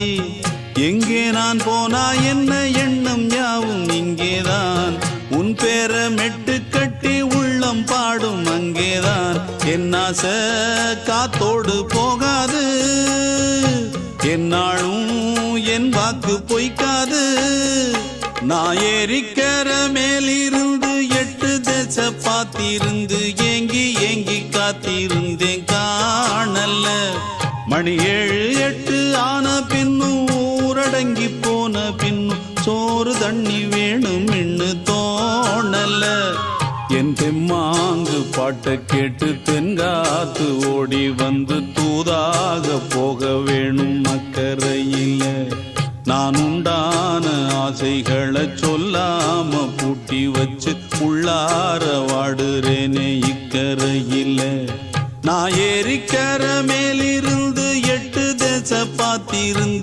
எங்கே நான் போனா என்ன எண்ணம் யாவும் இங்கேதான். உன் பேர மெட்டு கட்டி உள்ளம் பாடும் அங்கேதான். என் ஆசை காத்தோடு போகாது, என்னாலும் என் வாக்கு பொய்க்காது. நான் ஏறிக்கர மேலிருந்து 8 தேச பாத்திருந்து ஏங்கி ஏங்கி காத்திருந்தேன் காணல்ல. மணி 7 8 ஆன பின்னும் ஊரடங்கி போன பின்னும் சோறு தண்ணி வேணும் இன்னு தோணல. என் தெம்மாங்கு பாட்டை கேட்டு தென்காத்து ஓடி வந்து தூதாக போக வேணும் அக்கறையில. நான் உண்டான ஆசைகளை சொல்லாம பூட்டி வச்சு உள்ளார வாடுறேனே இக்கரையில. நான் ஏறிக்கர மேலிருந்து 8 தேச பாத்திருந்து